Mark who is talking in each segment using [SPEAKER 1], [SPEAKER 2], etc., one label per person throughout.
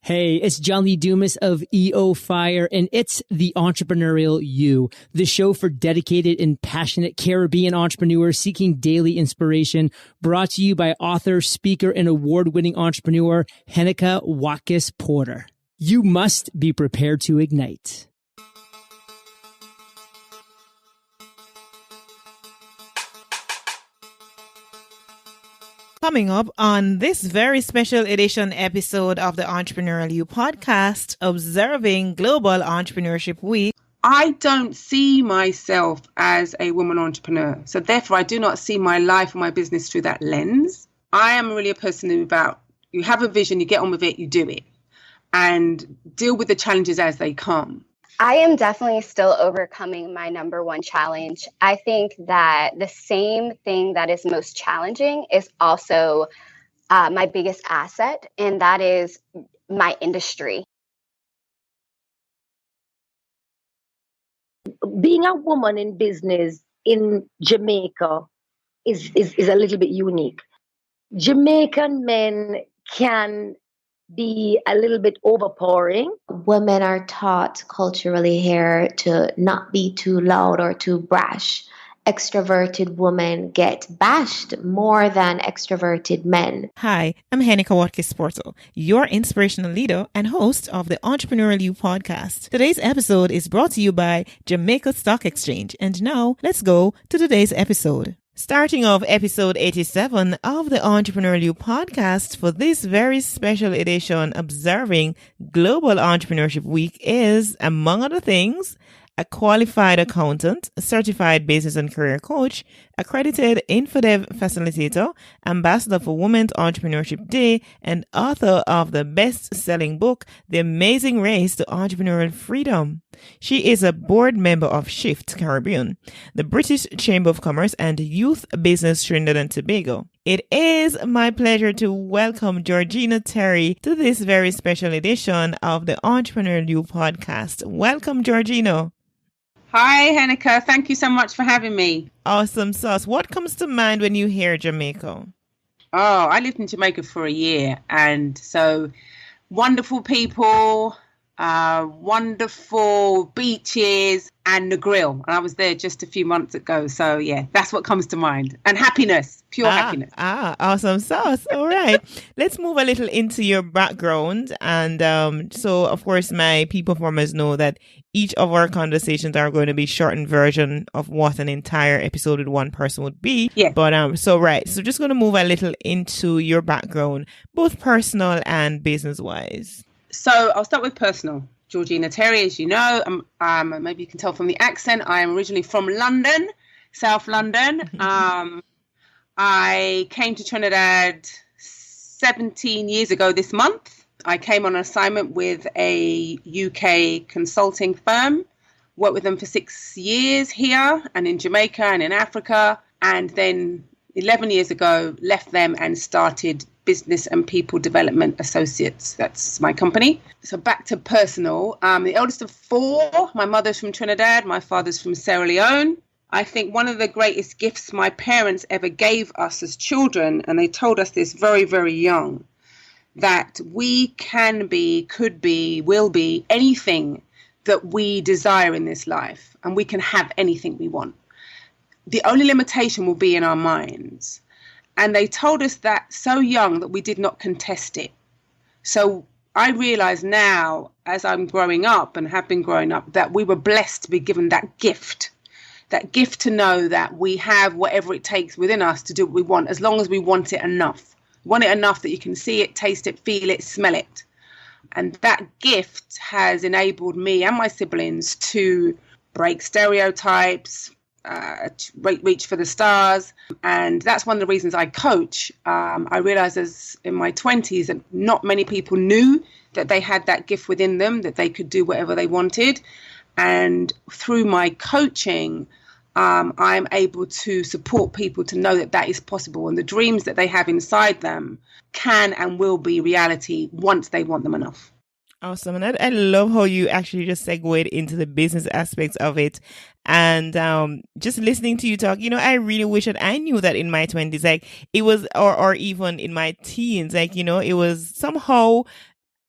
[SPEAKER 1] Hey, it's John Lee Dumas of EO Fire, and it's The Entrepreneurial You, the show for dedicated and passionate Caribbean entrepreneurs seeking daily inspiration, brought to you by author, speaker, and award-winning entrepreneur Heneka Watkis-Porter. You must be prepared to ignite.
[SPEAKER 2] Coming up on this very special edition episode of the Entrepreneurial You podcast, observing Global Entrepreneurship Week.
[SPEAKER 3] I don't see myself as a woman entrepreneur. So therefore, I do not see my life and my business through that lens. I am really a person who you have a vision, you get on with it, you do it, and deal with the challenges as they come.
[SPEAKER 4] I am definitely still overcoming my number one challenge. I think that the same thing that is most challenging is also my biggest asset, and that is my industry.
[SPEAKER 5] Being a woman in business in Jamaica is a little bit unique. Jamaican men can be a little bit overpowering.
[SPEAKER 6] Women are taught culturally here to not be too loud or too brash. Extroverted women get bashed more than extroverted men.
[SPEAKER 2] Hi, I'm Heneka Watkis-Porter, your inspirational leader and host of the Entrepreneurial You podcast. Today's episode is brought to you by Jamaica Stock Exchange. And now, let's go to today's episode. Starting off episode 87 of the Entrepreneurial You podcast for this very special edition observing Global Entrepreneurship Week is, among other things, a qualified accountant, a certified business and career coach, accredited InfoDev facilitator, ambassador for Women's Entrepreneurship Day, and author of the best-selling book, The Amazing Race to Entrepreneurial Freedom. She is a board member of Shift Caribbean, the British Chamber of Commerce, and Youth Business Trinidad and Tobago. It is my pleasure to welcome Georgina Terry to this very special edition of the Entrepreneurial You podcast. Welcome, Georgina.
[SPEAKER 3] Hi, Heneka. Thank you so much for having me.
[SPEAKER 2] Awesome sauce. What comes to mind when you hear Jamaica?
[SPEAKER 3] Oh, I lived in Jamaica for a year, and so wonderful people, wonderful beaches, and the grill. And I was there just a few months ago. So yeah, that's what comes to mind. And happiness, pure happiness.
[SPEAKER 2] Awesome sauce. All right. Let's move a little into your background. And so, of course, my people performers know that each of our conversations are going to be shortened version of what an entire episode with one person would be.
[SPEAKER 3] Yeah.
[SPEAKER 2] But so just going to move a little into your background, both personal and business wise.
[SPEAKER 3] So I'll start with personal. Georgina Terry, as you know, maybe you can tell from the accent, I am originally from London, South London. I came to Trinidad 17 years ago this month. I came on an assignment with a UK consulting firm, worked with them for 6 years here and in Jamaica and in Africa. And then 11 years ago, left them and started Business and People Development Associates. That's my company. So back to personal. The eldest of four. My mother's from Trinidad. My father's from Sierra Leone. I think one of the greatest gifts my parents ever gave us as children, and they told us this very, very young, that we can be, could be, will be anything that we desire in this life, and we can have anything we want. The only limitation will be in our minds. And they told us that so young that we did not contest it. So I realize now, as I'm growing up and have been growing up, that we were blessed to be given that gift to know that we have whatever it takes within us to do what we want, as long as we want it enough. Want it enough that you can see it, taste it, feel it, smell it. And that gift has enabled me and my siblings to break stereotypes, reach for the stars. And that's one of the reasons I coach. I realized in my 20s that not many people knew that they had that gift within them, that they could do whatever they wanted. And through my coaching, I'm able to support people to know that that is possible. And the dreams that they have inside them can and will be reality once they want them enough.
[SPEAKER 2] Awesome. And I love how you actually just segued into the business aspects of it. And just listening to you talk, I really wish that I knew that in my 20s, like it was, or even in my teens, like, it was somehow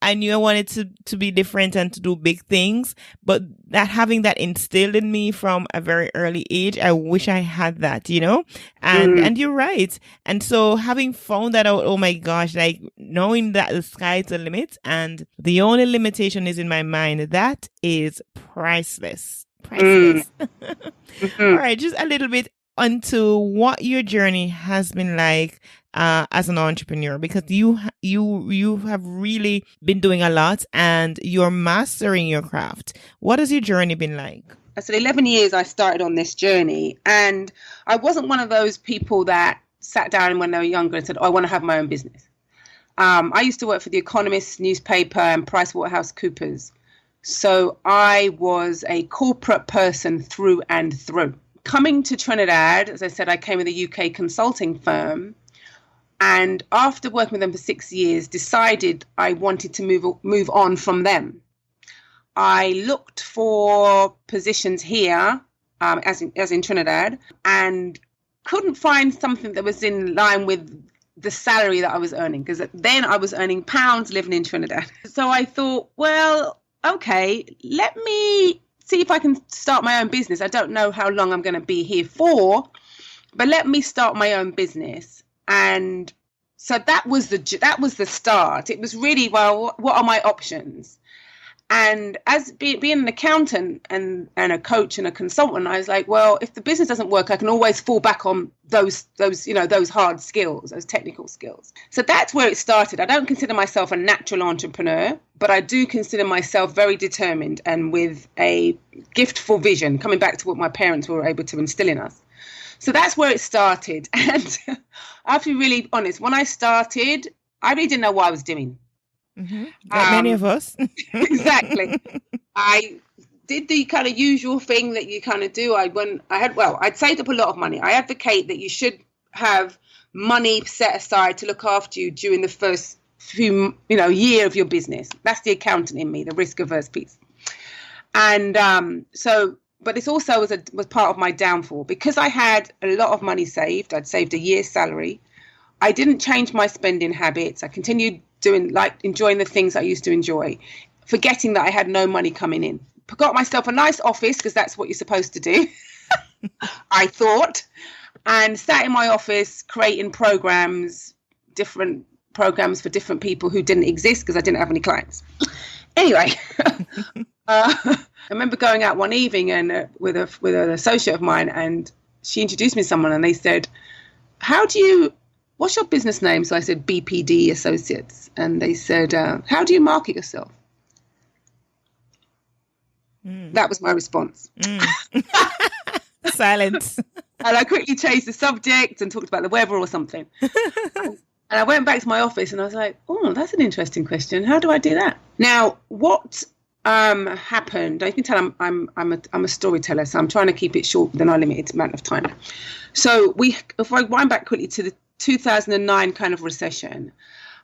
[SPEAKER 2] I knew I wanted to be different and to do big things, but that having that instilled in me from a very early age, I wish I had that, and you're right. And so having found that out, oh my gosh, like knowing that the sky's the limit and the only limitation is in my mind, that is priceless. Priceless. All right, just a little bit onto what your journey has been like as an entrepreneur, because you have really been doing a lot and you're mastering your craft. What has your journey been like?
[SPEAKER 3] I said 11 years I started on this journey, and I wasn't one of those people that sat down when they were younger and said, oh, I want to have my own business. I used to work for The Economist newspaper and PricewaterhouseCoopers. So I was a corporate person through and through. Coming to Trinidad, as I said, I came with a UK consulting firm. And after working with them for 6 years, decided I wanted to move on from them. I looked for positions here, as in Trinidad, and couldn't find something that was in line with the salary that I was earning, because then I was earning pounds living in Trinidad. So I thought, well, okay, let me see if I can start my own business. I don't know how long I'm going to be here for, but let me start my own business. And so that was the start. It was really, well, what are my options? And as being an accountant and a coach and a consultant, I was like, well, if the business doesn't work, I can always fall back on those hard skills, those technical skills. So that's where it started. I don't consider myself a natural entrepreneur, but I do consider myself very determined and with a gift for vision, coming back to what my parents were able to instill in us. So that's where it started. And I have to be really honest, when I started, I really didn't know what I was doing.
[SPEAKER 2] Mm-hmm. Like many of us.
[SPEAKER 3] Exactly. I did the kind of usual thing that you kind of do. I'd saved up a lot of money. I advocate that you should have money set aside to look after you during the first few, year of your business. That's the accountant in me, the risk averse piece. And but it's also was part of my downfall, because I had a lot of money saved. I'd saved a year's salary. I didn't change my spending habits. I continued enjoying the things I used to enjoy, forgetting that I had no money coming in. Got myself a nice office, because that's what you're supposed to do, I thought, and sat in my office creating different programs for different people who didn't exist because I didn't have any clients. Anyway, I remember going out one evening and with an associate of mine, and she introduced me to someone, and they said, what's your business name? So I said, BPD Associates. And they said, how do you market yourself? That was my response.
[SPEAKER 2] Silence.
[SPEAKER 3] And I quickly changed the subject and talked about the weather or something. And I went back to my office and I was like, oh, that's an interesting question. How do I do that? Now, what happened, you can tell I'm a storyteller, so I'm trying to keep it short within our limited amount of time. So if I wind back quickly to the 2009 kind of recession,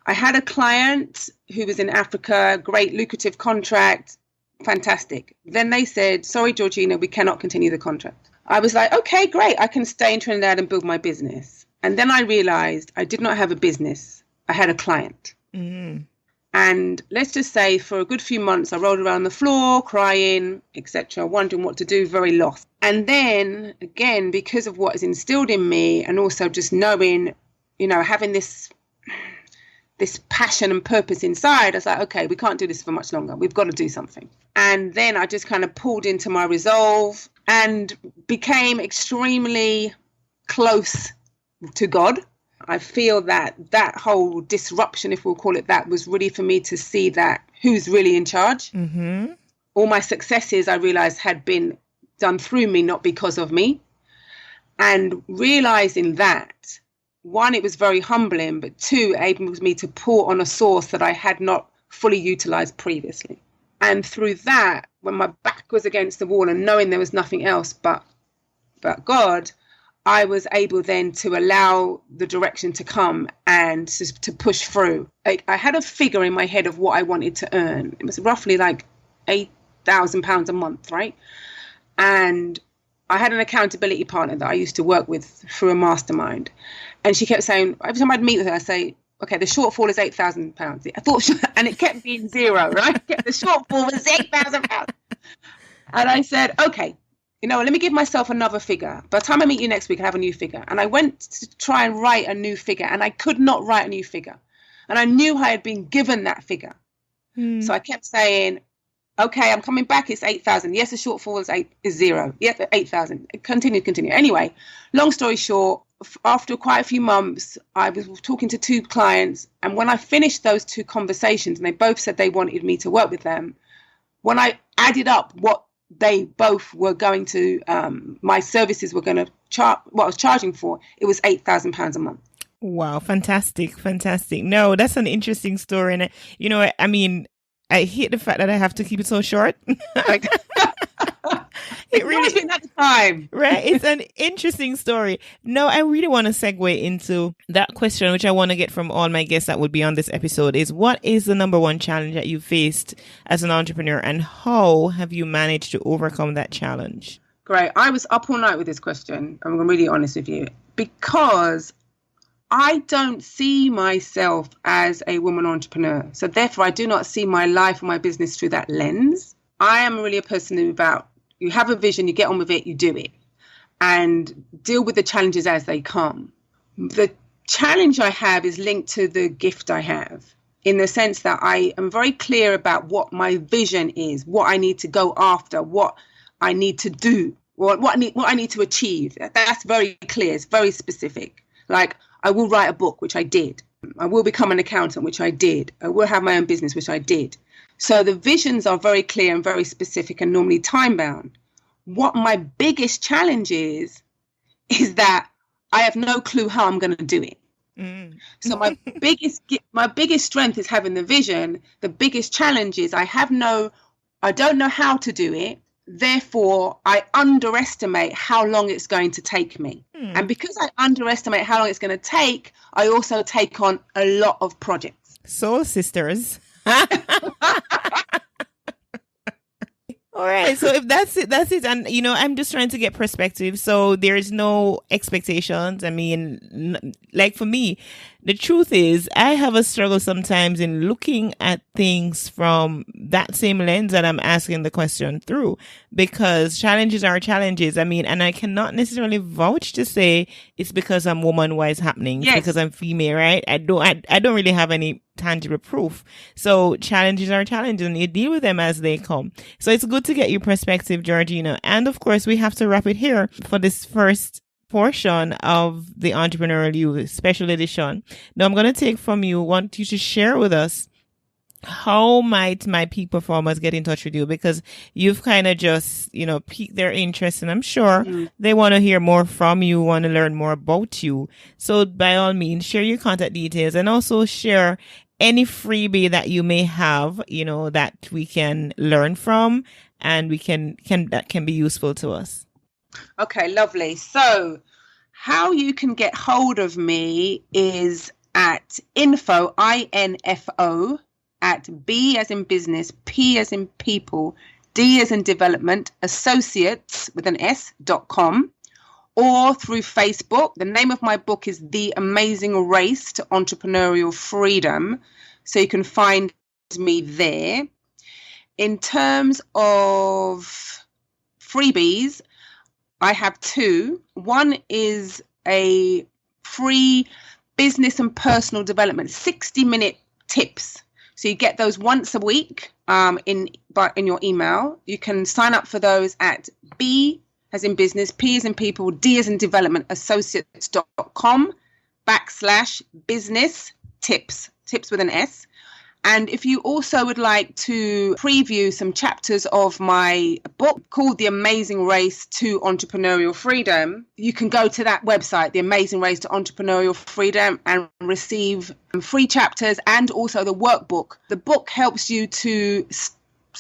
[SPEAKER 3] I had a client who was in Africa, great lucrative contract, fantastic. Then they said, sorry, Georgina, we cannot continue the contract. I was like, okay, great. I can stay in Trinidad and build my business. And then I realized I did not have a business. I had a client. Mm-hmm. And let's just say for a good few months, I rolled around the floor, crying, etc., wondering what to do, very lost. And then again, because of what is instilled in me, and also just knowing, having this passion and purpose inside, I was like, okay, we can't do this for much longer. We've got to do something. And then I just kind of pulled into my resolve and became extremely close to God. I feel that whole disruption, if we'll call it that, was really for me to see that who's really in charge. Mm-hmm. All my successes, I realized, had been done through me, not because of me. And realizing that, one, it was very humbling, but two, enabled me to pour on a source that I had not fully utilized previously. And through that, when my back was against the wall and knowing there was nothing else but God, I was able then to allow the direction to come and to push through. I had a figure in my head of what I wanted to earn. It was roughly like £8,000 a month, right? And I had an accountability partner that I used to work with through a mastermind. And she kept saying, every time I'd meet with her, I'd say, okay, the shortfall is £8,000. I thought, and it kept being zero, right? The shortfall was £8,000. And I said, okay, let me give myself another figure. By the time I meet you next week, I have a new figure. And I went to try and write a new figure, and I could not write a new figure. And I knew I had been given that figure. So I kept saying, okay, I'm coming back. It's 8,000. Yes, the shortfall is zero. Yes, 8,000. Continue. Anyway, long story short, after quite a few months, I was talking to 2 clients. And when I finished those 2 conversations, and they both said they wanted me to work with them, when I added up what they both were going to, my services were going to charge, what I was charging for, it was £8,000 a month.
[SPEAKER 2] Wow, fantastic. No, that's an interesting story. And, I mean, I hate the fact that I have to keep it so short. It really been at the time. Right? It's an interesting story. No, I really want to segue into that question, which I want to get from all my guests that would be on this episode, is what is the number one challenge that you faced as an entrepreneur, and how have you managed to overcome that challenge?
[SPEAKER 3] Great. I was up all night with this question. I'm really honest with you, because I don't see myself as a woman entrepreneur. So therefore, I do not see my life or my business through that lens. I am really a person who you have a vision, you get on with it, you do it, and deal with the challenges as they come. The challenge I have is linked to the gift I have, in the sense that I am very clear about what my vision is, what I need to go after, what I need to do, what I need to achieve. That's very clear. It's very specific. Like, I will write a book, which I did. I will become an accountant, which I did. I will have my own business, which I did. So the visions are very clear and very specific and normally time bound. What my biggest challenge is that I have no clue how I'm going to do it. So my biggest strength is having the vision. The biggest challenge is I don't know how to do it. Therefore, I underestimate how long it's going to take me. And because I underestimate how long it's going to take, I also take on a lot of projects.
[SPEAKER 2] Soul sisters. All right. So if that's it. And, I'm just trying to get perspective. So there's no expectations. I mean, like for me, the truth is I have a struggle sometimes in looking at things from that same lens that I'm asking the question through, because challenges are challenges. I mean, and I cannot necessarily vouch to say it's because I'm woman why it's happening. Yes. Because I'm female, right? I don't really have any tangible proof. So challenges are challenges, and you deal with them as they come. So it's good to get your perspective, Georgina. And of course, we have to wrap it here for this first portion of the Entrepreneurial You special edition. Now I'm going to take from you, want you to share with us, how might my peak performers get in touch with you? Because you've kind of just, piqued their interest, and I'm sure they want to hear more from you, want to learn more about you. So by all means, share your contact details, and also share any freebie that you may have, that we can learn from, and that can be useful to us.
[SPEAKER 3] Okay, lovely. So how you can get hold of me is at info, I-N-F-O, at B as in business, P as in people, D as in development, associates with an S.com, or through Facebook. The name of my book is The Amazing Race to Entrepreneurial Freedom. So you can find me there. In terms of freebies, I have 2. One is a free business and personal development, 60-minute tips. So you get those once a week in your email. You can sign up for those at B as in business, P as in people, D as in development, associates.com/business tips with an S. And if you also would like to preview some chapters of my book called The Amazing Race to Entrepreneurial Freedom, you can go to that website, The Amazing Race to Entrepreneurial Freedom, and receive free chapters and also the workbook. The book helps you to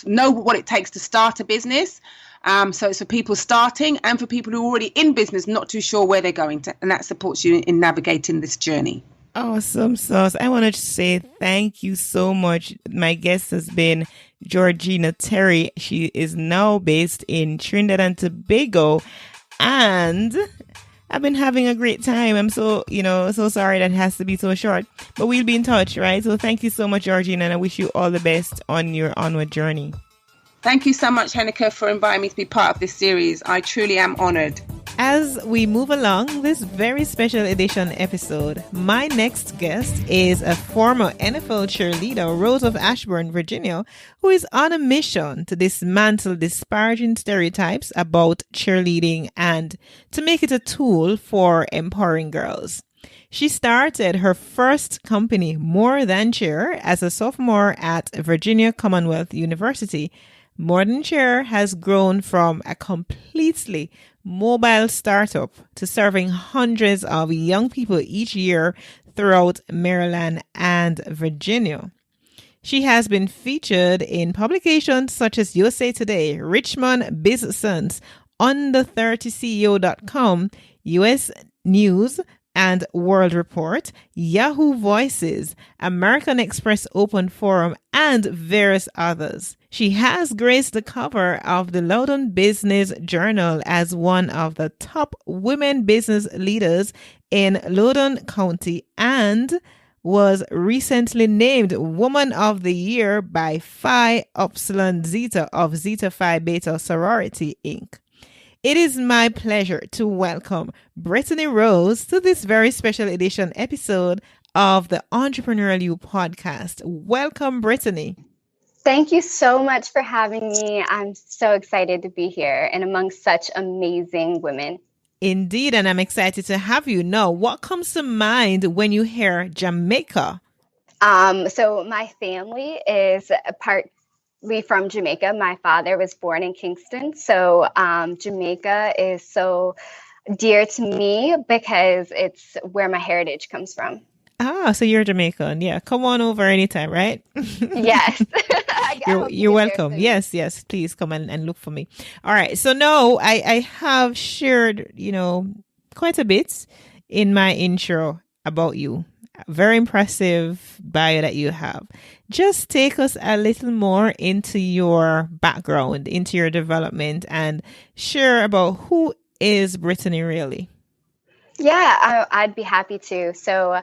[SPEAKER 3] know what it takes to start a business. So it's for people starting and for people who are already in business, not too sure where they're going to. And that supports you in navigating this journey.
[SPEAKER 2] Awesome sauce. I want to say thank you so much. My guest has been Georgina Terry. She is now based in Trinidad and Tobago. And I've been having a great time. I'm so sorry that it has to be so short, but we'll be in touch, right? So thank you so much, Georgina, and I wish you all the best on your onward journey.
[SPEAKER 3] Thank you so much, Heneka, for inviting me to be part of this series. I truly am honored.
[SPEAKER 2] As we move along this very special edition episode, my next guest is a former NFL cheerleader, Rose of Ashburn, Virginia, who is on a mission to dismantle disparaging stereotypes about cheerleading and to make it a tool for empowering girls. She started her first company, More Than Cheer, as a sophomore at Virginia Commonwealth University. More Than Cheer has grown from a completely mobile startup to serving hundreds of young people each year throughout Maryland and Virginia. She has been featured in publications such as USA Today, Richmond Business, Under30CEO.com, US News and World Report, Yahoo Voices, American Express Open Forum, and various others. She has graced the cover of the Loudoun Business Journal as one of the top women business leaders in Loudoun County and was recently named Woman of the Year by Phi Upsilon Zeta of Zeta Phi Beta Sorority, Inc. It is my pleasure to welcome Brittany Rose to this very special edition episode of the Entrepreneurial You podcast. Welcome, Brittany.
[SPEAKER 4] Thank you so much for having me. I'm so excited to be here and among such amazing women.
[SPEAKER 2] Indeed, and I'm excited to have you. Now, what comes to mind when you hear Jamaica?
[SPEAKER 4] So my family is partly from Jamaica. My father was born in Kingston. So Jamaica is so dear to me because it's where my heritage comes from.
[SPEAKER 2] Ah, so you're Jamaican. Yeah, come on over anytime, right?
[SPEAKER 4] Yes.
[SPEAKER 2] You're welcome. Yes, please come and look for me. All right. So now I have shared, quite a bit in my intro about you. Very impressive bio that you have. Just take us a little more into your background, into your development, and share about who is Brittany really.
[SPEAKER 4] Yeah, I'd be happy to. So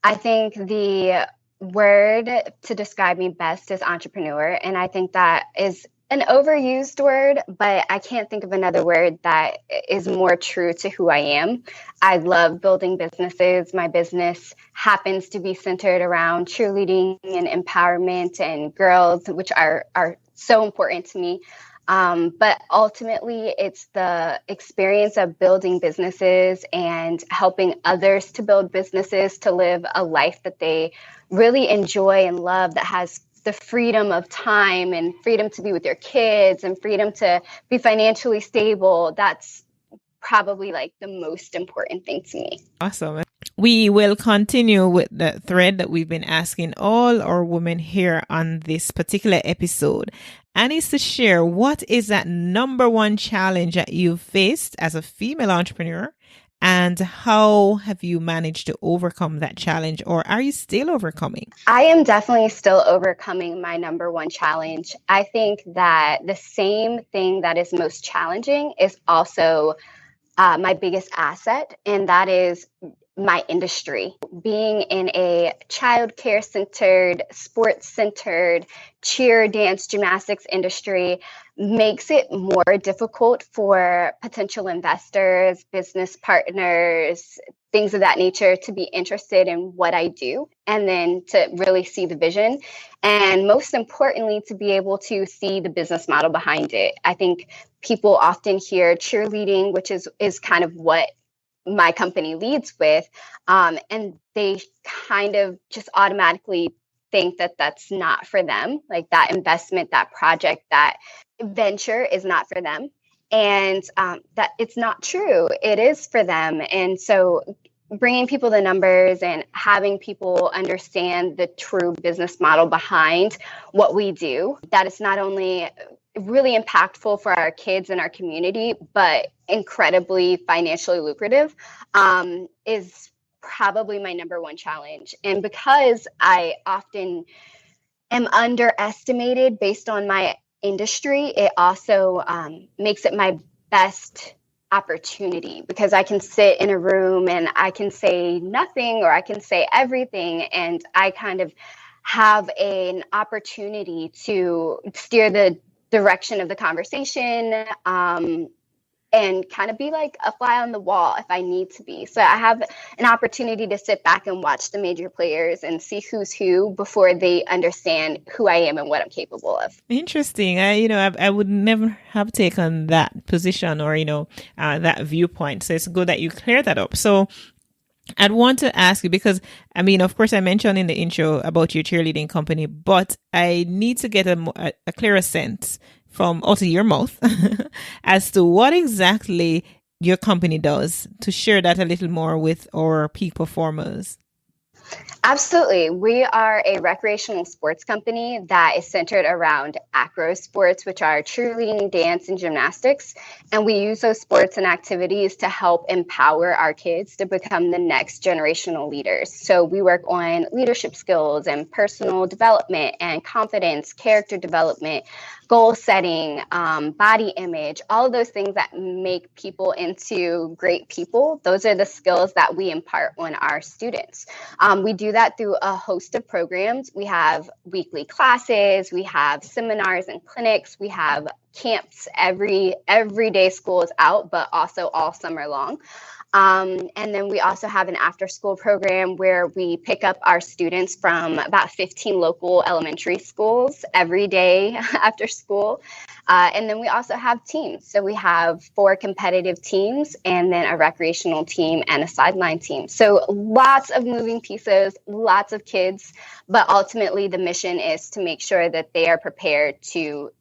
[SPEAKER 4] I think the word to describe me best is entrepreneur. And I think that is an overused word, but I can't think of another word that is more true to who I am. I love building businesses. My business happens to be centered around cheerleading and empowerment and girls, which are so important to me. But ultimately, it's the experience of building businesses and helping others to build businesses to live a life that they really enjoy and love, that has the freedom of time and freedom to be with their kids and freedom to be financially stable. That's probably like the most important thing to me.
[SPEAKER 2] Awesome. We will continue with the thread that we've been asking all our women here on this particular episode. And it's to share, what is that number one challenge that you've faced as a female entrepreneur? And how have you managed to overcome that challenge, or are you still overcoming?
[SPEAKER 4] I am definitely still overcoming my number one challenge. I think that the same thing that is most challenging is also my biggest asset, and that is my industry. Being in a childcare centered, sports centered, cheer, dance, gymnastics industry makes it more difficult for potential investors, business partners, things of that nature to be interested in what I do, and then to really see the vision. And most importantly, to be able to see the business model behind it. I think people often hear cheerleading, which is kind of what my company leads with, and they kind of just automatically think that that's not for them. Like that investment, that project, that venture is not for them. And that it's not true. It is for them. And so bringing people the numbers and having people understand the true business model behind what we do, that is not only really impactful for our kids and our community, but incredibly financially lucrative, is probably my number one challenge. And because I often am underestimated based on my industry, it also makes it my best opportunity, because I can sit in a room and I can say nothing or I can say everything, and I kind of have an opportunity to steer the direction of the conversation, and kind of be like a fly on the wall if I need to be. So I have an opportunity to sit back and watch the major players and see who's who before they understand who I am and what I'm capable of.
[SPEAKER 2] Interesting. I would never have taken that position or, that viewpoint. So it's good that you cleared that up. So I'd want to ask you, because, of course, I mentioned in the intro about your cheerleading company, but I need to get a clearer sense from out of your mouth as to what exactly your company does, to share that a little more with our peak performers.
[SPEAKER 4] Absolutely. We are a recreational sports company that is centered around acro sports, which are cheerleading, dance, and gymnastics. And we use those sports and activities to help empower our kids to become the next generational leaders. So we work on leadership skills and personal development and confidence, character development, goal setting, body image, all of those things that make people into great people. Those are the skills that we impart on our students. We do that through a host of programs. We have weekly classes, we have seminars and clinics, we have camps every day school is out, but also all summer long. And then we also have an after-school program where we pick up our students from about 15 local elementary schools every day after school. And then we also have teams. So we have 4 competitive teams and then a recreational team and a sideline team. So lots of moving pieces, lots of kids, but ultimately the mission is to make sure that they are prepared to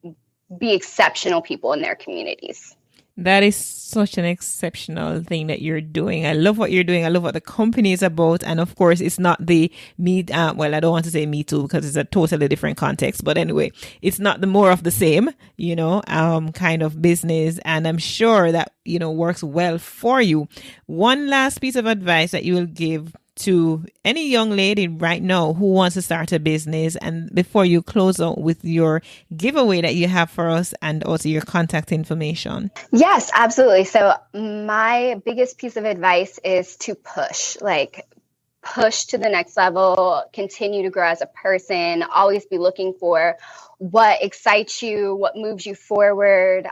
[SPEAKER 4] be exceptional people in their communities.
[SPEAKER 2] That is such an exceptional thing that you're doing. I love what you're doing. I love what the company is about. And of course, it's not the me, I don't want to say me too, because it's a totally different context. But anyway, it's not the more of the same, kind of business. And I'm sure that, works well for you. One last piece of advice that you will give to any young lady right now who wants to start a business, and before you close out with your giveaway that you have for us and also your contact information.
[SPEAKER 4] Yes, absolutely. So my biggest piece of advice is to push to the next level, continue to grow as a person, always be looking for what excites you, what moves you forward.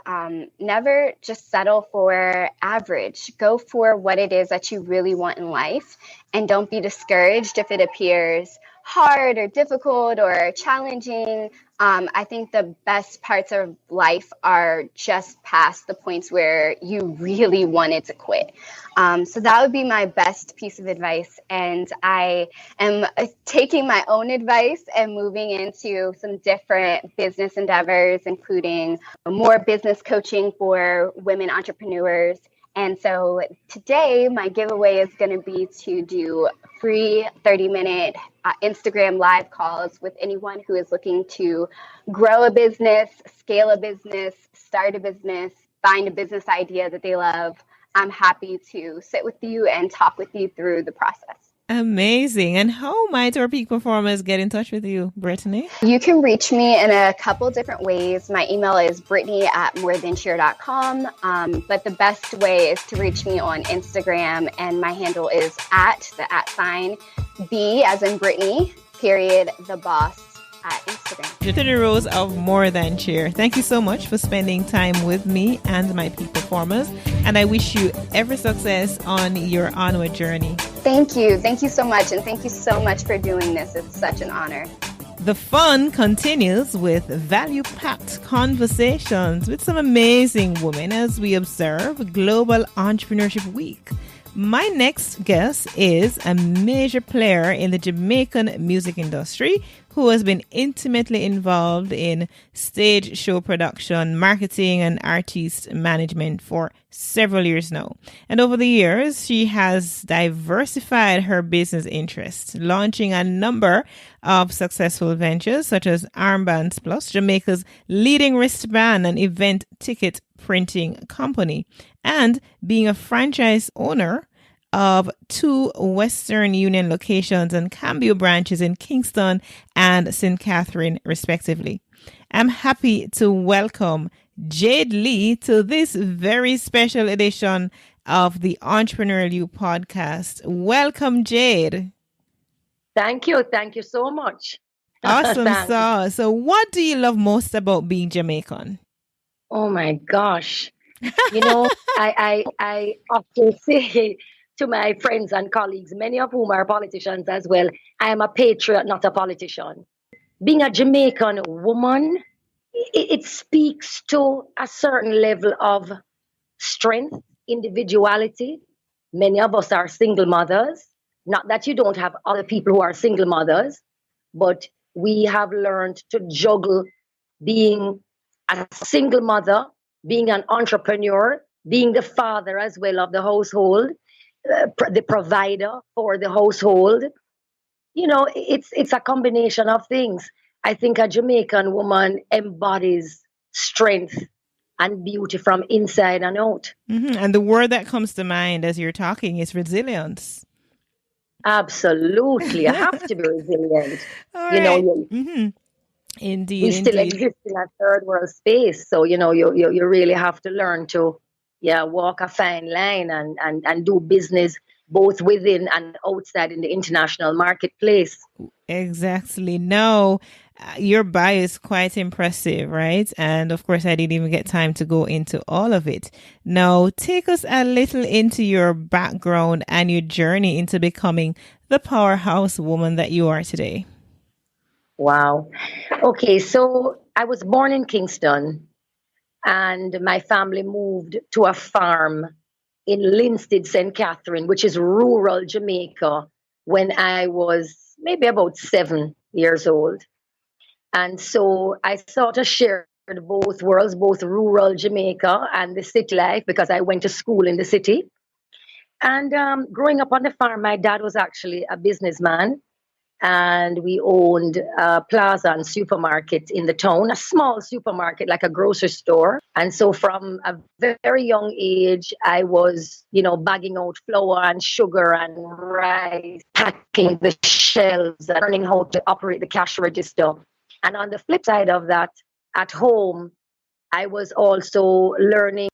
[SPEAKER 4] Never just settle for average. Go for what it is that you really want in life, and don't be discouraged if it appears hard or difficult or challenging. I think the best parts of life are just past the points where you really wanted to quit. So that would be my best piece of advice. And I am taking my own advice and moving into some different business endeavors, including more business coaching for women entrepreneurs. And so today, my giveaway is going to be to do free 30-minute Instagram live calls with anyone who is looking to grow a business, scale a business, start a business, find a business idea that they love. I'm happy to sit with you and talk with you through the process.
[SPEAKER 2] Amazing. And how might our peak performers get in touch with you, Brittany?
[SPEAKER 4] You can reach me in a couple different ways. My email is brittany@morethancheer.com. But the best way is to reach me on Instagram, and my handle is @B as in Brittany, the boss at Instagram.
[SPEAKER 2] Brittany Rose of More Than Cheer. Thank you so much for spending time with me and my peak performers. And I wish you every success on your onward journey.
[SPEAKER 4] Thank you. Thank you so much. And thank you so much for doing this. It's such an honor.
[SPEAKER 2] The fun continues with value-packed conversations with some amazing women as we observe Global Entrepreneurship Week. My next guest is a major player in the Jamaican music industry who has been intimately involved in stage show production, marketing, and artist management for several years now. And over the years, she has diversified her business interests, launching a number of successful ventures such as Armbands Plus, Jamaica's leading wristband and event ticket printing company, and being a franchise owner of 2 Western Union locations and Cambio branches in Kingston and St. Catherine, respectively. I'm happy to welcome Jade Lee to this very special edition of the Entrepreneurial You podcast. Welcome, Jade.
[SPEAKER 5] Thank you. Thank you so much.
[SPEAKER 2] Awesome.
[SPEAKER 5] Thanks.
[SPEAKER 2] So what do you love most about being Jamaican?
[SPEAKER 5] Oh my gosh. You know, I often say to my friends and colleagues, many of whom are politicians as well, I am a patriot, not a politician. Being a Jamaican woman, it speaks to a certain level of strength, individuality. Many of us are single mothers. Not that you don't have other people who are single mothers, but we have learned to juggle being a single mother, being an entrepreneur, being the father as well of the household, the provider for the household. You know, it's a combination of things. I think a Jamaican woman embodies strength and beauty from inside and out.
[SPEAKER 2] And the word that comes to mind as you're talking is resilience.
[SPEAKER 5] Absolutely. I have to be resilient.
[SPEAKER 2] All
[SPEAKER 5] You know,
[SPEAKER 2] right. Indeed,
[SPEAKER 5] we still exist in a third world space. So, you know, you really have to learn to, walk a fine line and do business both within and outside in the international marketplace.
[SPEAKER 2] Exactly. No, your bio is quite impressive, right? And of course, I didn't even get time to go into all of it. Now, take us a little into your background and your journey into becoming the powerhouse woman that you are today.
[SPEAKER 5] Wow. Okay, so I was born in Kingston and my family moved to a farm in Linstead, St. Catherine, which is rural Jamaica, when I was maybe about 7 years old. And so I sort of shared both worlds, both rural Jamaica and the city life, because I went to school in the city. And growing up on the farm, my dad was actually a businessman. And we owned a plaza and supermarket in the town, a small supermarket, like a grocery store. And so from a very young age, I was, bagging out flour and sugar and rice, packing the shelves, and learning how to operate the cash register. And on the flip side of that, at home, I was also learning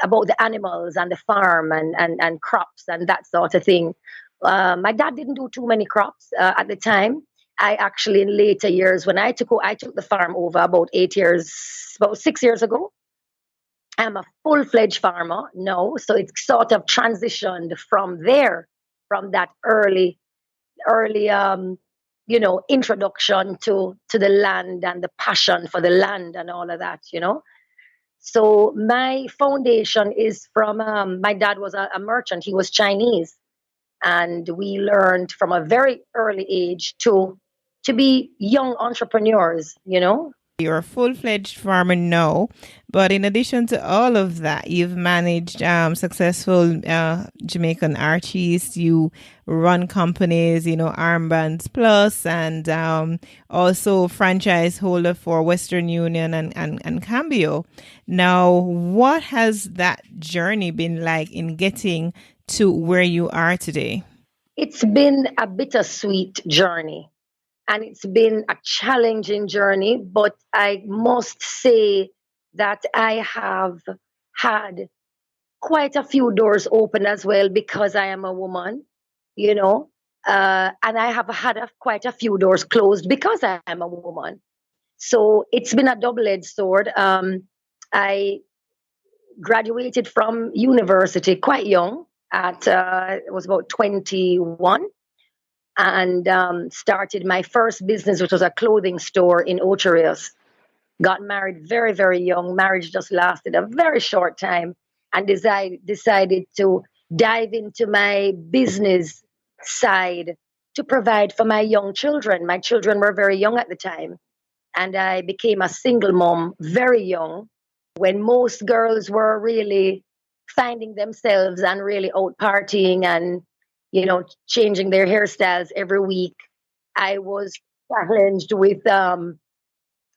[SPEAKER 5] about the animals and the farm and crops and that sort of thing. My dad didn't do too many crops at the time. I actually, in later years, when I took the farm over about 6 years ago. I'm a full-fledged farmer now, so it's sort of transitioned from there, from that early, introduction to the land and the passion for the land and all of that, So my foundation is from my dad was a merchant. He was Chinese. And we learned from a very early age to be young entrepreneurs,
[SPEAKER 2] You're a full-fledged farmer now, but in addition to all of that, you've managed successful Jamaican artists. You run companies, Armbands Plus, and also franchise holder for Western Union and Cambio. Now, what has that journey been like in getting to where you are today?
[SPEAKER 5] It's been a bittersweet journey. And it's been a challenging journey, but I must say that I have had quite a few doors open as well because I am a woman, and I have had quite a few doors closed because I am a woman. So it's been a double-edged sword. I graduated from university quite young it was about 21. And started my first business, which was a clothing store in Ocho Rios. Got married very, very young. Marriage just lasted a very short time, and decided to dive into my business side to provide for my young children. My children were very young at the time, and I became a single mom very young, when most girls were really finding themselves and really out partying and changing their hairstyles every week. I was challenged with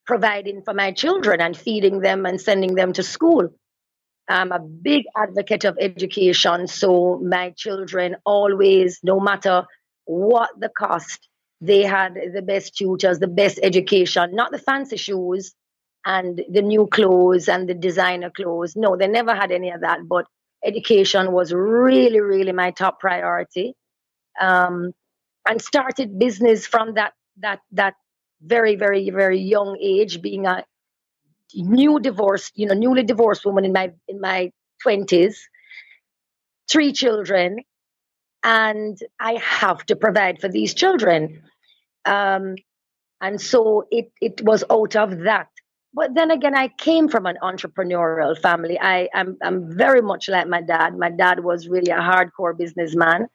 [SPEAKER 5] providing for my children and feeding them and sending them to school. I'm a big advocate of education, so my children always, no matter what the cost, they had the best tutors, the best education, not the fancy shoes, and the new clothes and the designer clothes. No, they never had any of that. But education was really, really my top priority. Um, and started business from that very, very, very young age, being a newly divorced woman in my 20s, 3 children, and I have to provide for these children. Um, and so it was out of that. But then again, I came from an entrepreneurial family. I'm very much like my dad. My dad was really a hardcore businessman.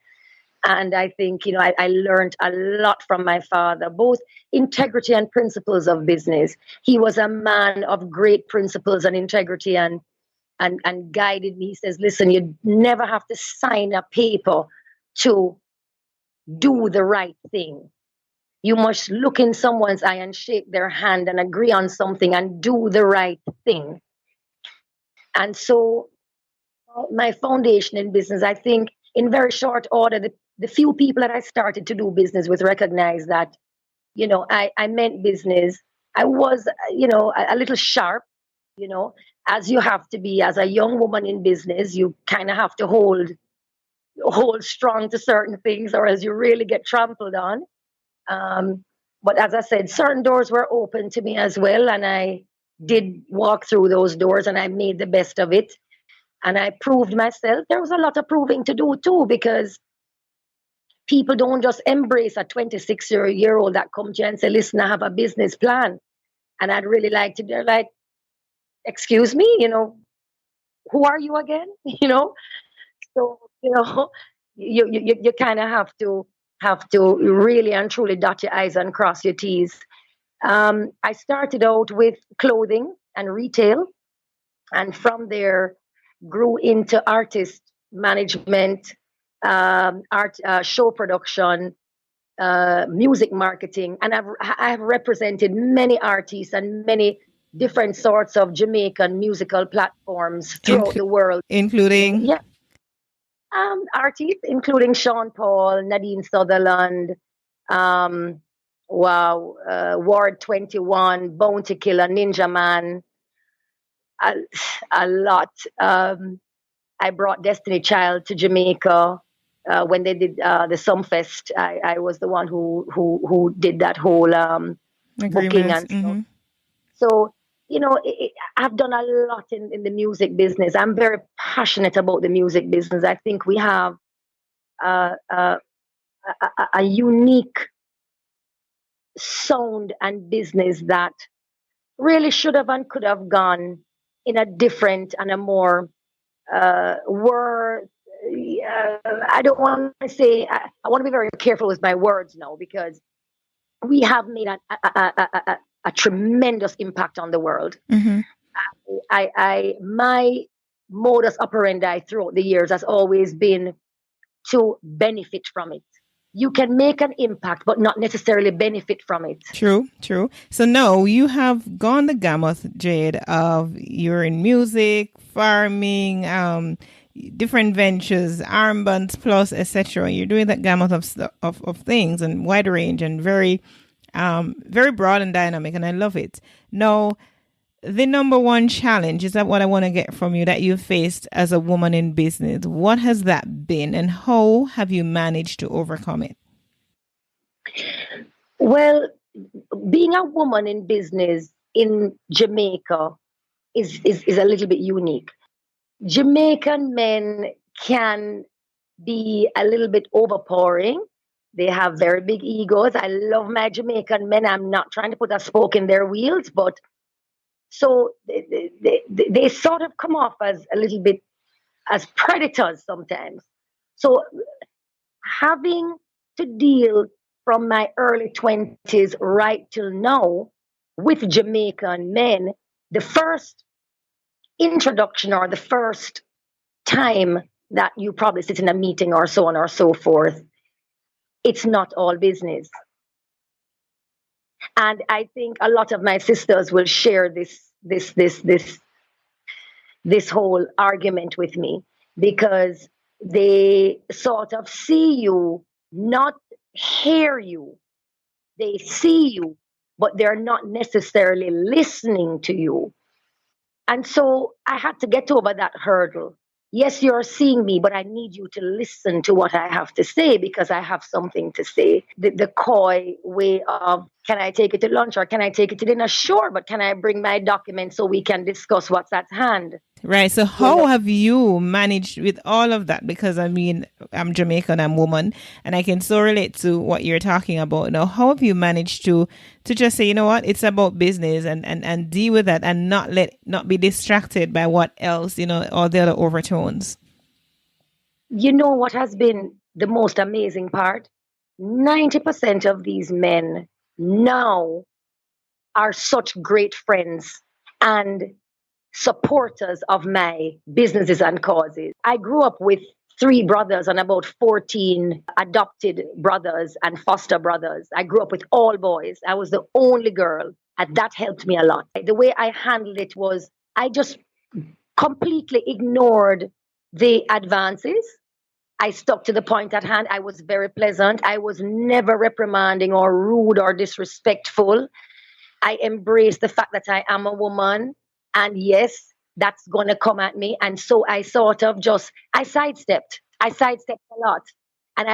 [SPEAKER 5] And I think, I learned a lot from my father, both integrity and principles of business. He was a man of great principles and integrity, and guided me. He says, listen, you never have to sign a paper to do the right thing. You must look in someone's eye and shake their hand and agree on something and do the right thing. And so my foundation in business, I think in very short order, the few people that I started to do business with recognized that, I meant business. I was, a little sharp, as you have to be as a young woman in business. You kind of have to hold strong to certain things, or as you really get trampled on. But as I said, certain doors were open to me as well, and I did walk through those doors, and I made the best of it. And I proved myself. There was a lot of proving to do too, because people don't just embrace a 26-year-old that come to you and say, listen, I have a business plan. And I'd really like to, they're like, excuse me, who are you again? So, you kind of have to really and truly dot your I's and cross your T's. I started out with clothing and retail, and from there grew into artist management, art, show production, music marketing, and I've represented many artists and many different sorts of Jamaican musical platforms throughout the world,
[SPEAKER 2] including
[SPEAKER 5] artists including Sean Paul, Nadine Sutherland, Ward 21, Bounty Killer, Ninja Man, a lot. I brought Destiny Child to Jamaica when they did the Sumfest. I was the one who did that whole booking and stuff. So, I've done a lot in the music business. I'm very passionate about the music business. I think we have a unique sound and business that really should have and could have gone in a different and a more I don't want to say, I want to be very careful with my words now, because we have made a tremendous impact on the world.
[SPEAKER 2] Mm-hmm.
[SPEAKER 5] My modus operandi throughout the years has always been to benefit from it. You can make an impact, but not necessarily benefit from it.
[SPEAKER 2] True. So now you have gone the gamut, Jade, of you're in music, farming, different ventures, armbands plus, etc. You're doing that gamut of things and wide range and very, very broad and dynamic, and I love it. Now, the number one challenge, is that what I want to get from you, that you faced as a woman in business? What has that been, and how have you managed to overcome it?
[SPEAKER 5] Well, being a woman in business in Jamaica is a little bit unique. Jamaican men can be a little bit overpowering. They have very big egos. I love my Jamaican men. I'm not trying to put a spoke in their wheels, but so they sort of come off as a little bit as predators sometimes. So having to deal from my early 20s right till now with Jamaican men, the first introduction or the first time that you probably sit in a meeting or so on or so forth, it's not all business. And I think a lot of my sisters will share this whole argument with me, because they sort of see you, not hear you. They see you but they're not necessarily listening to you. And so I had to get over that hurdle. Yes, you're seeing me, but I need you to listen to what I have to say because I have something to say. The coy way of, can I take it to lunch or can I take it to dinner? Sure, but can I bring my documents so we can discuss what's at hand?
[SPEAKER 2] Right. So how have you managed with all of that? Because I mean, I'm Jamaican, I'm woman, and I can so relate to what you're talking about. Now, how have you managed to just say, you know what, it's about business and deal with that and not be distracted by what else, all the other overtones?
[SPEAKER 5] You know what has been the most amazing part? 90% of these men now are such great friends and supporters of my businesses and causes. I grew up with 3 brothers and about 14 adopted brothers and foster brothers. I grew up with all boys. I was the only girl, and that helped me a lot. The way I handled it was I just completely ignored the advances. I stuck to the point at hand. I was very pleasant. I was never reprimanding or rude or disrespectful. I embraced the fact that I am a woman. And yes, that's going to come at me. And so I sidestepped. I sidestepped a lot. And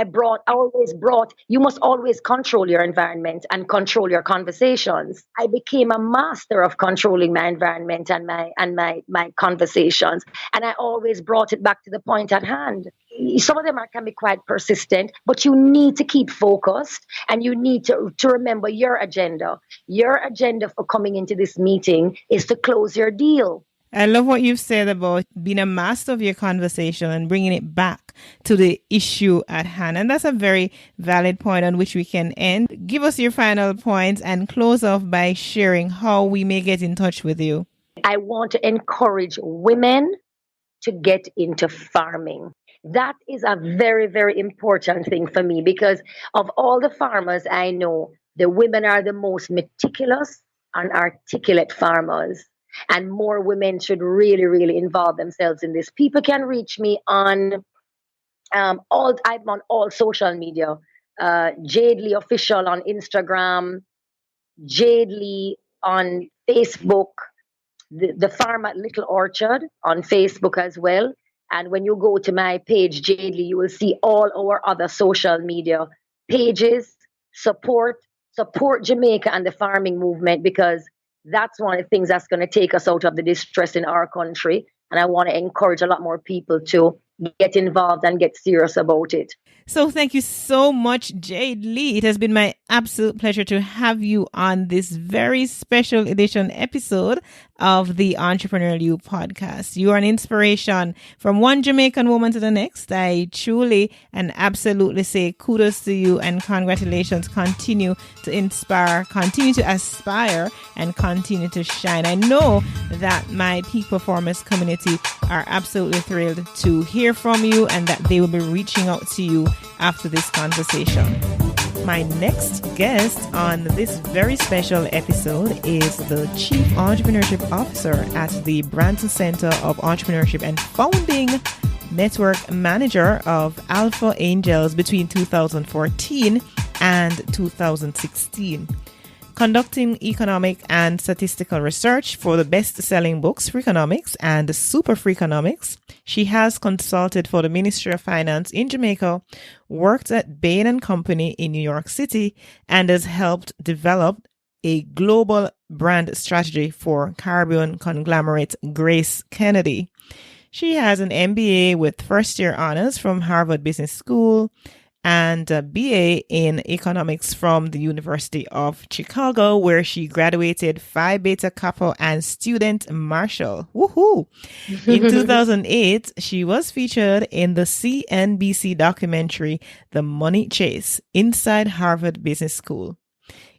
[SPEAKER 5] you must always control your environment and control your conversations. I became a master of controlling my environment and my conversations. And I always brought it back to the point at hand. Some of them can be quite persistent, but you need to keep focused and you need to remember your agenda. Your agenda for coming into this meeting is to close your deal.
[SPEAKER 2] I love what you've said about being a master of your conversation and bringing it back to the issue at hand. And that's a very valid point on which we can end. Give us your final points and close off by sharing how we may get in touch with you.
[SPEAKER 5] I want to encourage women to get into farming. That is a very, very important thing for me because of all the farmers I know, the women are the most meticulous and articulate farmers. And more women should really, really involve themselves in this. People can reach me on I'm on all social media. Jade Lee Official on Instagram, Jade Lee on Facebook, the Farm at Little Orchard on Facebook as well. And when you go to my page, Jade Lee, you will see all our other social media pages. Support Jamaica and the farming movement because that's one of the things that's going to take us out of the distress in our country. And I want to encourage a lot more people to get involved and get serious about it.
[SPEAKER 2] So thank you so much, Jade Lee. It has been my absolute pleasure to have you on this very special edition episode of the Entrepreneurial You podcast. You are an inspiration from one Jamaican woman to the next. I truly and absolutely say kudos to you and congratulations. Continue to inspire, continue to aspire, and continue to shine. I know that my peak performance community are absolutely thrilled to hear from you and that they will be reaching out to you after this conversation. My next guest on this very special episode is the Chief Entrepreneurship Officer at the Branson Center of Entrepreneurship and founding network manager of Alpha Angels between 2014 and 2016. Conducting economic and statistical research for the best-selling books Freakonomics and Super Freakonomics. She has consulted for the Ministry of Finance in Jamaica, worked at Bain & Company in New York City, and has helped develop a global brand strategy for Caribbean conglomerate Grace Kennedy. She has an MBA with first-year honors from Harvard Business School and a BA in economics from the University of Chicago, where she graduated Phi Beta Kappa and Student Marshall. Woohoo! In 2008, she was featured in the CNBC documentary, The Money Chase, Inside Harvard Business School.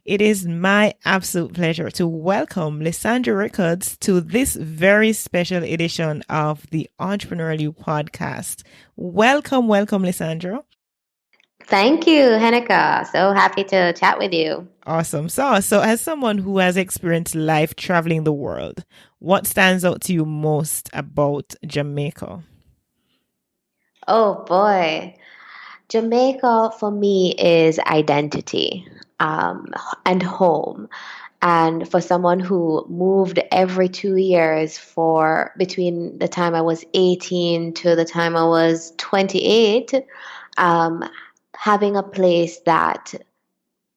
[SPEAKER 2] It is my absolute pleasure to welcome Lisandra Rickards to this very special edition of the Entrepreneurial You podcast. Welcome, Lisandra.
[SPEAKER 6] Thank you, Heneka. So happy to chat with you.
[SPEAKER 2] Awesome. So as someone who has experienced life traveling the world, what stands out to you most about Jamaica?
[SPEAKER 6] Oh boy. Jamaica for me is identity, and home. And for someone who moved every 2 years for between the time I was 18 to the time I was 28, um, having a place that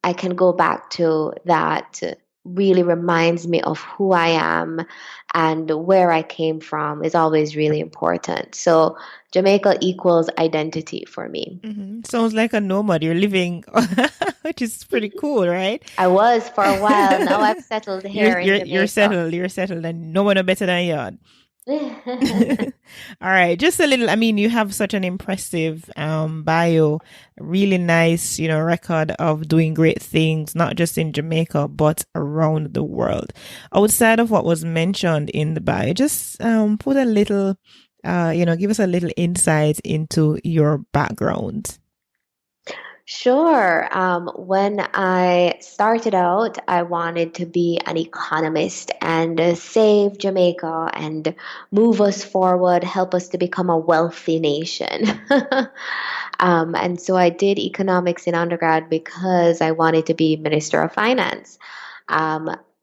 [SPEAKER 6] I can go back to that really reminds me of who I am and where I came from is always really important. So Jamaica equals identity for me.
[SPEAKER 2] Sounds like a nomad. You're living, which is pretty cool, right?
[SPEAKER 6] I was for a while. Now I've settled here in Jamaica.
[SPEAKER 2] You're settled, and no one better than you. All right, just a little. I mean, you have such an impressive bio, really nice, record of doing great things, not just in Jamaica but around the world. Outside of what was mentioned in the bio, just put a little, give us a little insight into your background.
[SPEAKER 6] Sure. When I started out, I wanted to be an economist and save Jamaica and move us forward, help us to become a wealthy nation. And so I did economics in undergrad because I wanted to be Minister of Finance.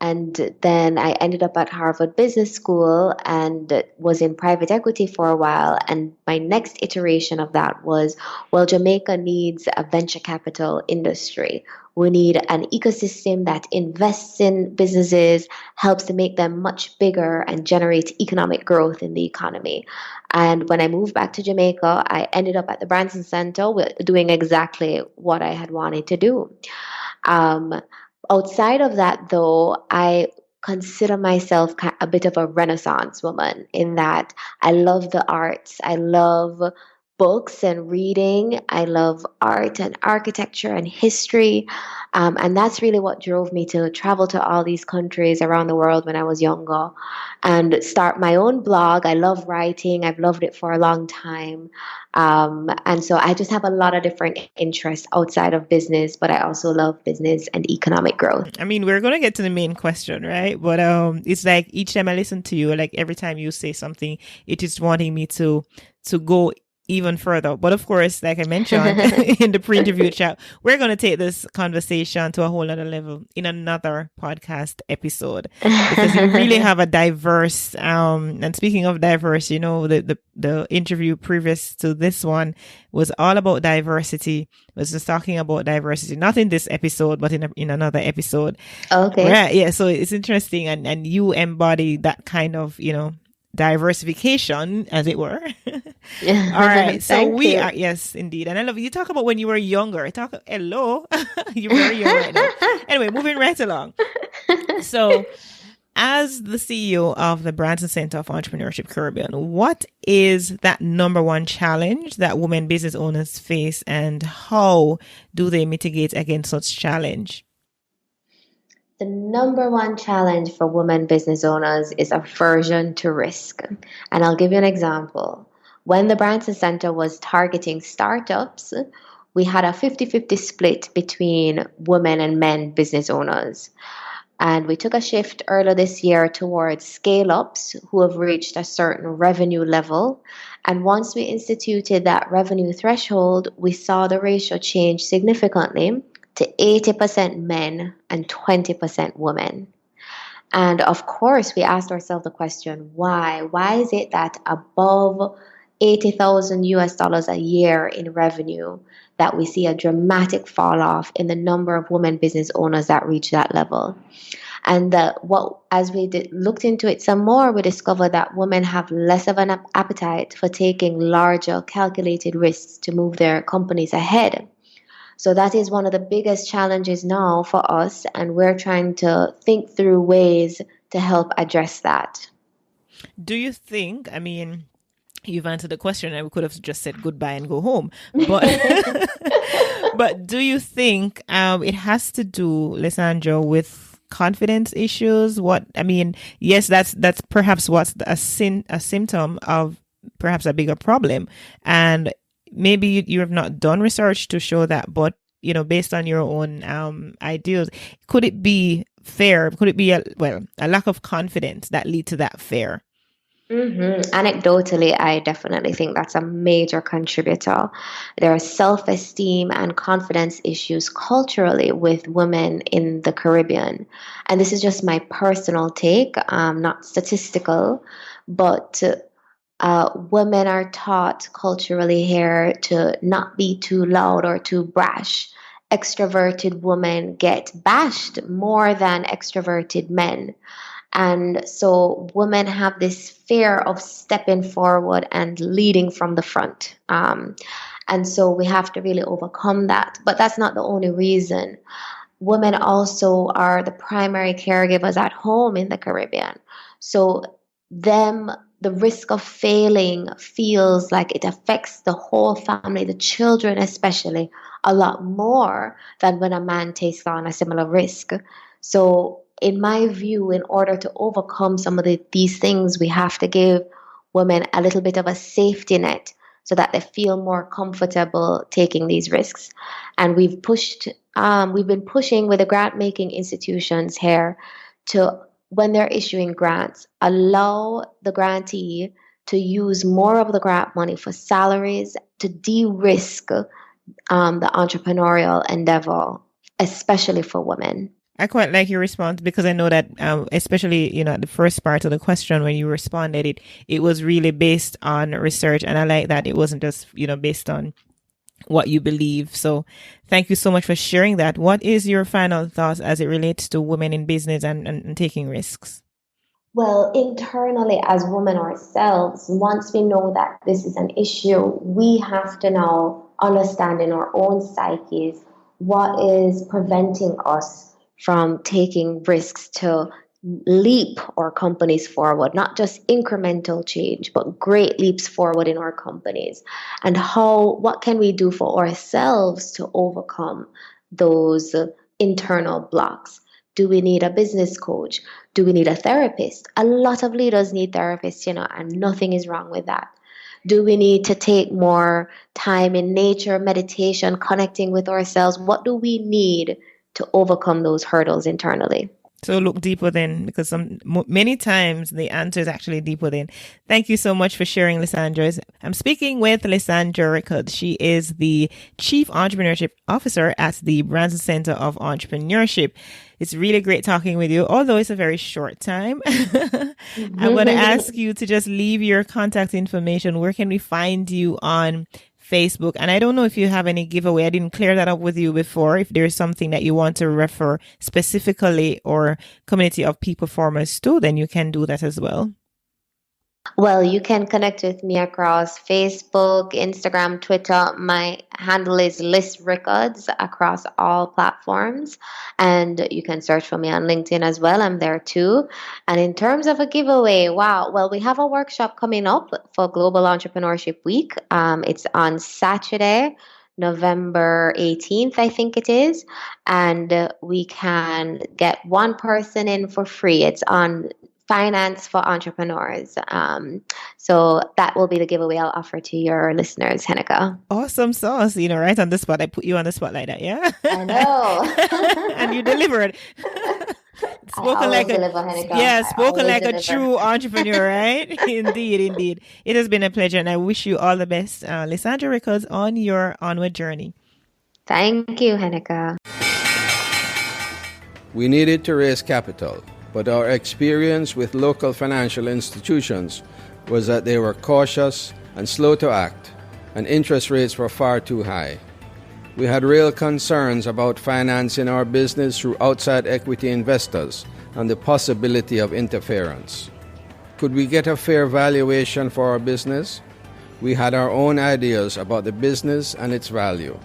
[SPEAKER 6] And then I ended up at Harvard Business School and was in private equity for a while. And my next iteration of that was, well, Jamaica needs a venture capital industry. We need an ecosystem that invests in businesses, helps to make them much bigger and generates economic growth in the economy. And when I moved back to Jamaica, I ended up at the Branson Center doing exactly what I had wanted to do. Outside of that, though, I consider myself a bit of a Renaissance woman in that I love the arts. I love books and reading. I love art and architecture and history. And that's really what drove me to travel to all these countries around the world when I was younger and start my own blog. I love writing. I've loved it for a long time. And so I just have a lot of different interests outside of business, but I also love business and economic growth.
[SPEAKER 2] I mean, we're going to get to the main question, right? But it's like each time I listen to you, like every time you say something, it is wanting me to go even further. But of course, like I mentioned in the pre-interview chat, we're going to take this conversation to a whole other level in another podcast episode because we really have a diverse, and speaking of diverse, the interview previous to this one was all about diversity. It was just talking about diversity, not in this episode, but in another episode.
[SPEAKER 6] Okay.
[SPEAKER 2] Right. Yeah. So it's interesting. And you embody that kind of, diversification, as it were. All right. So we are, yes, indeed. And I love you talk about when you were younger. Hello. You're very young right now. Anyway, moving right along. So as the CEO of the Branson Center of Entrepreneurship Caribbean, what is that number one challenge that women business owners face and how do they mitigate against such challenge?
[SPEAKER 6] The number one challenge for women business owners is aversion to risk. And I'll give you an example. When the Branson Center was targeting startups, we had a 50-50 split between women and men business owners. And we took a shift earlier this year towards scale-ups who have reached a certain revenue level. And once we instituted that revenue threshold, we saw the ratio change significantly to 80% men and 20% women. And of course, we asked ourselves the question, why? Why is it that above $80,000 a year in revenue that we see a dramatic fall off in the number of women business owners that reach that level? And as we looked into it some more, we discovered that women have less of an appetite for taking larger calculated risks to move their companies ahead. So that is one of the biggest challenges now for us, and we're trying to think through ways to help address that.
[SPEAKER 2] Do you think, I mean, you've answered the question and we could have just said goodbye and go home, but but do you think it has to do, Lisandra, with confidence issues? Yes, that's perhaps what's a symptom of perhaps a bigger problem, and maybe you have not done research to show that, but based on your own ideals, could it be fair? Could it be a lack of confidence that lead to that fear?
[SPEAKER 6] Anecdotally, I definitely think that's a major contributor. There are self esteem and confidence issues culturally with women in the Caribbean. And this is just my personal take, not statistical, but women are taught culturally here to not be too loud or too brash. Extroverted women get bashed more than extroverted men. And so women have this fear of stepping forward and leading from the front. And so we have to really overcome that. But that's not the only reason. Women also are the primary caregivers at home in the Caribbean. So the risk of failing feels like it affects the whole family, the children especially, a lot more than when a man takes on a similar risk. So in my view, in order to overcome some of these things, we have to give women a little bit of a safety net so that they feel more comfortable taking these risks. And we've been pushing with the grant making institutions here to, when they're issuing grants, allow the grantee to use more of the grant money for salaries to de-risk the entrepreneurial endeavor, especially for women.
[SPEAKER 2] I quite like your response because I know that, especially, the first part of the question when you responded, it was really based on research. And I like that it wasn't just, based on what you believe. So thank you so much for sharing that. What is your final thoughts as it relates to women in business and taking risks?
[SPEAKER 6] Well, internally as women ourselves, once we know that this is an issue, we have to now understand in our own psyches what is preventing us from taking risks to leap our companies forward, not just incremental change, but great leaps forward in our companies. And what can we do for ourselves to overcome those internal blocks? Do we need a business coach? Do we need a therapist? A lot of leaders need therapists, and nothing is wrong with that. Do we need to take more time in nature, meditation, connecting with ourselves? What do we need to overcome those hurdles internally?
[SPEAKER 2] So look deep within, because many times the answer is actually deep within. Thank you so much for sharing, Lisandra. I'm speaking with Lisandra Rickards. She is the Chief Entrepreneurship Officer at the Branson Center of Entrepreneurship. It's really great talking with you, although it's a very short time. I'm going to ask you to just leave your contact information. Where can we find you on Facebook? And I don't know if you have any giveaway. I didn't clear that up with you before. If there's something that you want to refer specifically or community of peak performers to, then you can do that as well.
[SPEAKER 6] Well, you can connect with me across Facebook, Instagram, Twitter. My handle is Liz Rickards across all platforms. And you can search for me on LinkedIn as well. I'm there too. And in terms of a giveaway, wow. Well, we have a workshop coming up for Global Entrepreneurship Week. It's on Saturday, November 18th, I think it is. And we can get one person in for free. It's on finance for entrepreneurs. So that will be the giveaway I'll offer to your listeners, Heneka.
[SPEAKER 2] Awesome sauce. Right on the spot. I put you on the spot like that, yeah?
[SPEAKER 6] I know.
[SPEAKER 2] And you delivered. Spoken like a true entrepreneur, right? Indeed. It has been a pleasure, and I wish you all the best, Lisandra Rickards, on your onward journey.
[SPEAKER 6] Thank you, Heneka.
[SPEAKER 7] We needed to raise capital, but our experience with local financial institutions was that they were cautious and slow to act, and interest rates were far too high. We had real concerns about financing our business through outside equity investors and the possibility of interference. Could we get a fair valuation for our business? We had our own ideas about the business and its value.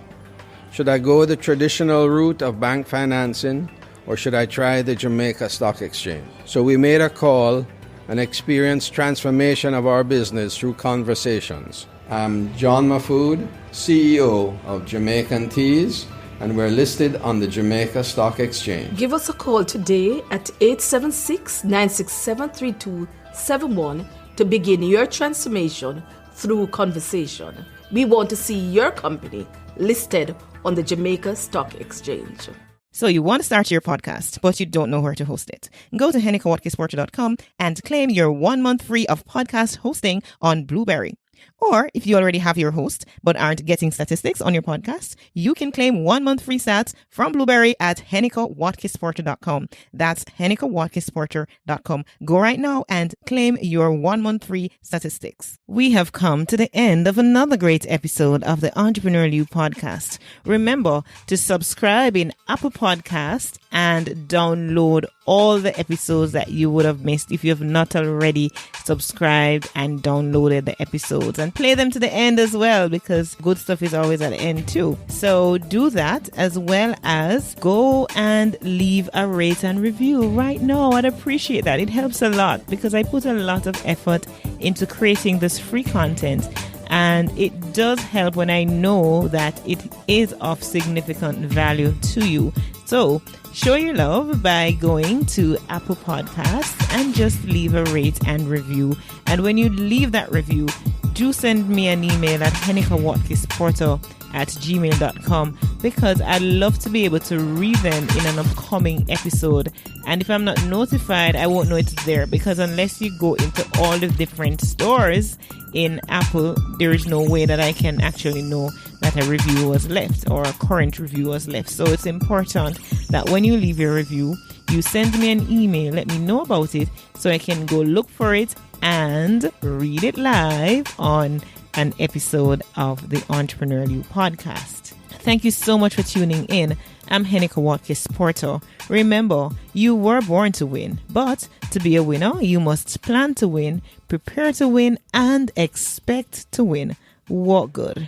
[SPEAKER 7] Should I go the traditional route of bank financing, or should I try the Jamaica Stock Exchange? So we made a call and experienced transformation of our business through conversations. I'm John Mafood, CEO of Jamaican Teas, and we're listed on the Jamaica Stock Exchange.
[SPEAKER 8] Give us a call today at 876-967-3271 to begin your transformation through conversation. We want to see your company listed on the Jamaica Stock Exchange.
[SPEAKER 2] So you want to start your podcast, but you don't know where to host it. Go to HenekaWatkis-Porter.com and claim your 1 month free of podcast hosting on Blueberry. Or if you already have your host but aren't getting statistics on your podcast, you can claim 1 month free stats from Blueberry at HenekaWatkis-Porter.com. That's HenekaWatkis-Porter.com. Go right now and claim your 1 month free statistics. We have come to the end of another great episode of the Entrepreneurial You podcast. Remember to subscribe in Apple Podcast and download all the episodes that you would have missed if you have not already subscribed and downloaded the episodes, and play them to the end as well, because good stuff is always at the end too. So do that, as well as go and leave a rate and review right now. I'd appreciate that. It helps a lot because I put a lot of effort into creating this free content, and it does help when I know that it is of significant value to you. So show your love by going to Apple Podcasts and just leave a rate and review. And when you leave that review, do send me an email at henekawatkisporter@gmail.com, because I'd love to be able to read them in an upcoming episode. And if I'm not notified, I won't know it's there, because unless you go into all the different stores in Apple, there is no way that I can actually know that a review was left or a current review was left. So it's important that when you leave your review, you send me an email, let me know about it, so I can go look for it and read it live on an episode of the Entrepreneurial You podcast. Thank you so much for tuning in. I'm Heneka Watkis-Porter. Remember, you were born to win, but to be a winner, you must plan to win, prepare to win, and expect to win. What good?